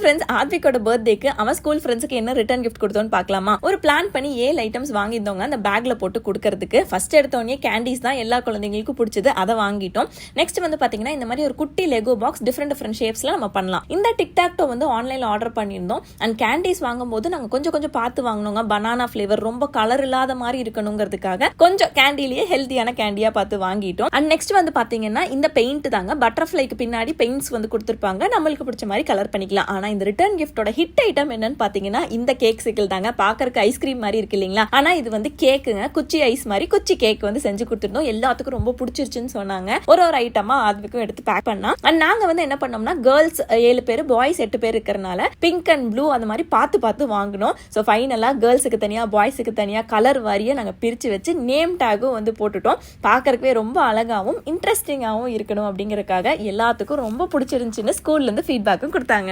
Friends, ஆத்விகோட பர்த்டேக்கு அவன் school ஃப்ரெண்ட்ஸ்க்கு என்ன ரிட்டர்ன் கிஃப்ட் கொடுத்தோன்னு பார்க்கலாமா? ஒரு பிளான் பண்ணி 7 ஐட்டம்ஸ் வாங்கியிருந்தவங்க அந்த பேக்ல போட்டு கொடுக்கறதுக்கு. ஃபர்ஸ்ட் எடுத்தோடனே கேண்டீஸ் தான் எல்லா குழந்தைங்களுக்கும் பிடிச்சது, அதை வாங்கிட்டோம். நெக்ஸ்ட் வந்து பாத்தீங்கன்னா இந்த மாதிரி ஒரு குட்டி லெகோ பாக்ஸ் டிஃப்ரெண்ட் ஷேப்ஸ்ல நம்ம பண்ணலாம். இந்த டிக்டாக்டோ வந்து ஆன்லைன்ல ஆர்டர் பண்ணியிருந்தோம். அண்ட் கேண்டீஸ் வாங்கும்போது நாங்க கொஞ்சம் பார்த்து வாங்கினோங்க. பனானா ஃபிளேவர் ரொம்ப கலர் இல்லாத மாதிரி இருக்கணுங்கிறதுக்காக கொஞ்சம் கேண்டிலேயே ஹெல்த்தியான கேண்டியா பார்த்து வாங்கிட்டோம். அண்ட் நெக்ஸ்ட் வந்து பாத்தீங்கன்னா இந்த பெயிண்ட் தாங்க. பட்டர்ஃபிளைக்கு பின்னாடி பெயிண்ட்ஸ் வந்து கொடுத்துருப்பாங்க, நம்மளுக்கு பிடிச்ச மாதிரி கலர் பண்ணிக்கலாம். ஆனா இந்த ரிட்டர்ன் கிஃப்டோட ஹிட் ஐட்டம் என்னன்னு பாத்தீங்கன்னா இந்த கேக் சிக்கல் தாங்க. பாக்கறதுக்கு ஐஸ்கிரீம் மாதிரி இருக்கு இல்லீங்களா? ஆனா இது வந்து கேக்குங்க. குச்சி ஐஸ் மாதிரி குச்சி கேக் வந்து செஞ்சு கொடுத்துருந்தோம். எல்லாத்துக்கும் ரொம்ப பிடிச்சிருச்சுன்னு சொன்னாங்க. ஒரு ஐட்டமா ஆத்விக்கும் எடுத்து பேக் பண்ணா. அண்ட் நாங்க வந்து என்ன பண்ணோம்னா கேர்ள்ஸ் 7 பேர், பாய்ஸ் 8 பேர் இருக்கிறனால பிங்க் அண்ட் ப்ளூ அந்த மாதிரி பார்த்து வாங்கணும். ஸோ ஃபைனலா கேர்ள்ஸுக்கு தனியா பாய்ஸுக்கு தனியா கலர் வாரியை நாங்க பிரிச்சு வச்சு நேம் டேகும் வந்து போட்டுட்டோம். பாக்கறதுக்கே ரொம்ப அழகாவும் இன்ட்ரெஸ்டிங்காகவும் இருக்கணும் அப்படிங்கறதுக்காக எல்லாத்துக்கும் ரொம்ப பிடிச்சிருந்துச்சுன்னு ஸ்கூல்ல இருந்து ஃபீட்பேக்கும் கொடுத்தாங்க.